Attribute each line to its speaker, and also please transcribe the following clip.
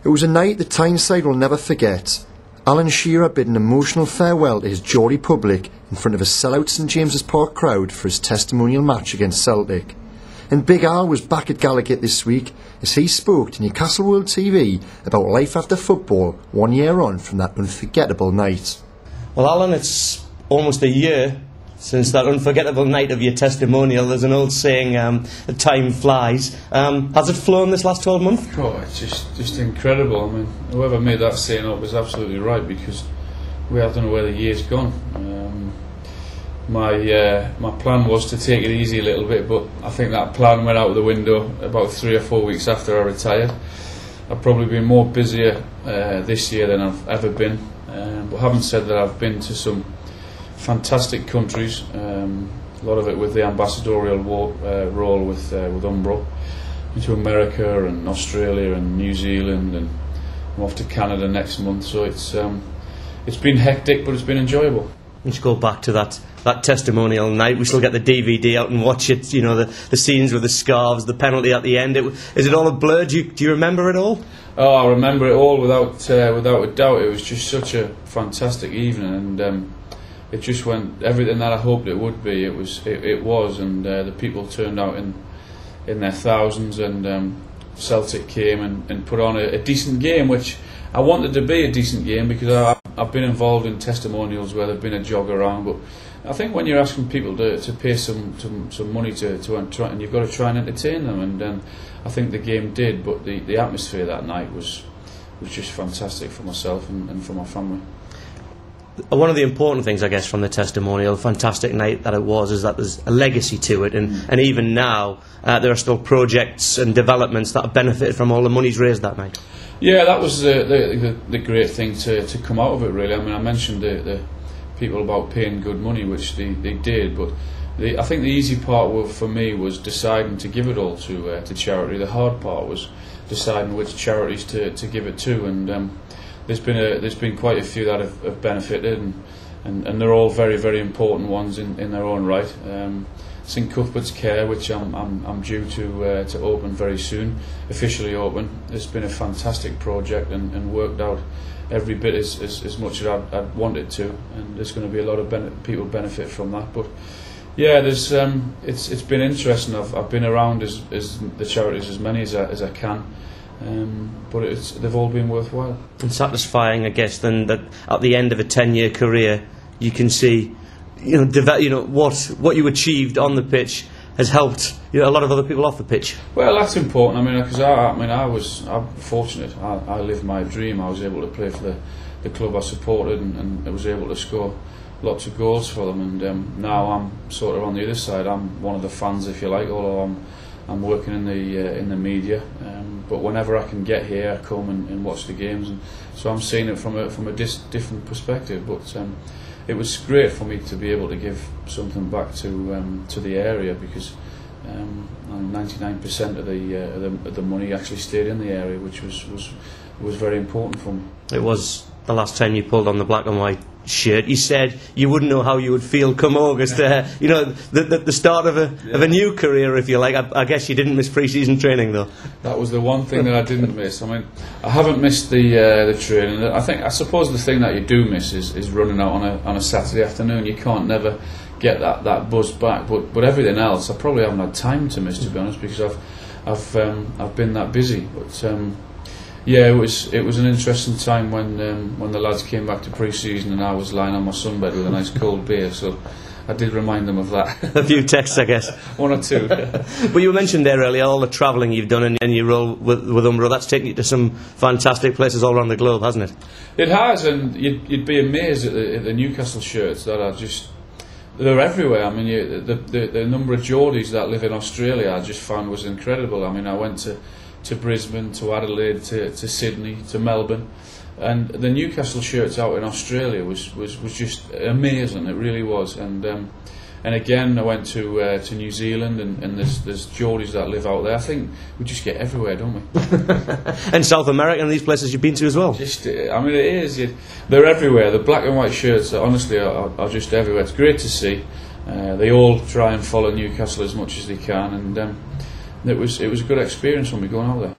Speaker 1: It was a night the Tyneside will never forget. Alan Shearer bid an emotional farewell to his Geordie public in front of a sellout St James's Park crowd for his testimonial match against Celtic. And Big Al was back at Gallowgate this week as he spoke to Newcastle World TV about life after football 1 year on from that unforgettable night.
Speaker 2: Well, Alan, it's almost a year since that unforgettable night of your testimonial. There's an old saying, that time flies. Has it flown this last 12 months?
Speaker 3: Oh, it's just incredible. I mean, whoever made that saying up is absolutely right, because I don't know where the year's gone. My plan was to take it easy a little bit, but I think that plan went out the window about 3 or 4 weeks after I retired. I've probably been more busier this year than I've ever been, but having said that, I've been to some fantastic countries, a lot of it with the ambassadorial role with Umbro, into America and Australia and New Zealand, and I'm off to Canada next month, so it's been hectic, but it's been enjoyable.
Speaker 2: Let's go back to that testimonial night. We still get the DVD out and watch it, you know, the scenes with the scarves, the penalty at the end. Is it all a blur? Do you remember it all?
Speaker 3: Oh, I remember it all without a doubt. It was just such a fantastic evening, and it just went everything that I hoped it would be. It was, and the people turned out in their thousands, and Celtic came and put on a decent game, which I wanted to be a decent game, because I've been involved in testimonials where there've been a jog around, but I think when you're asking people to pay some money to try, and you've got to try and entertain them, and I think the game did, but the atmosphere that night was just fantastic for myself and for my family.
Speaker 2: One of the important things, I guess, from the testimonial, fantastic night that it was, is that there's a legacy to it, and even now there are still projects and developments that have benefited from all the monies raised that night. Yeah,
Speaker 3: that was the great thing to come out of it, really. I mean, I mentioned the people about paying good money, which they did, but I think the easy part for me was deciding to give it all to charity. The hard part was deciding which charities to give it to, and there's been quite a few that have benefited, and they're all very, very important ones in their own right. St Cuthbert's Care, which I'm due to open very soon, officially open. It's been a fantastic project and worked out every bit as much as I'd wanted to, and there's going to be a lot of people benefit from that. But yeah, there's it's been interesting. I've been around as the charities as many as I can. But they've all been worthwhile
Speaker 2: and satisfying, I guess. Then that at the end of a 10-year career, you can see, what you achieved on the pitch has helped a lot of other people off the pitch.
Speaker 3: Well, that's important. I mean, because I'm fortunate. I lived my dream. I was able to play for the club I supported, and I was able to score lots of goals for them. And now I'm sort of on the other side. I'm one of the fans, if you like, although I'm working in the media. But whenever I can get here, I come and watch the games, and so I'm seeing it from a different perspective. But it was great for me to be able to give something back to the area, because 99% of the money actually stayed in the area, which was very important for me. It
Speaker 2: was the last time you pulled on the black and white shirt. You said you wouldn't know how you would feel come August. The start of a new career, if you like. I guess you didn't miss pre-season training, though.
Speaker 3: That was the one thing that I didn't miss. I mean, I haven't missed the training. I suppose the thing that you do miss is running out on a Saturday afternoon. You can't never get that buzz back. But everything else, I probably haven't had time to miss, to be honest, because I've been that busy. But yeah, it was an interesting time when the lads came back to pre-season and I was lying on my sunbed with a nice cold beer, so I did remind them of that.
Speaker 2: A few texts, I guess.
Speaker 3: One or two.
Speaker 2: But you mentioned there earlier all the travelling you've done in your role with Umbro. That's taken you to some fantastic places all around the globe, hasn't it?
Speaker 3: It has, and you'd be amazed at the Newcastle shirts that are they're everywhere. I mean, the number of Geordies that live in Australia I just found was incredible. I mean, I went to Brisbane, to Adelaide, to Sydney, to Melbourne, and the Newcastle shirts out in Australia was just amazing. It really was. And again, I went to New Zealand, and there's Geordies that live out there. I think we just get everywhere, don't we?
Speaker 2: And South America and these places you've been to as well.
Speaker 3: I mean, it is. They're everywhere. The black and white shirts, honestly, are just everywhere. It's great to see. They all try and follow Newcastle as much as they can, and it was a good experience when we going out there.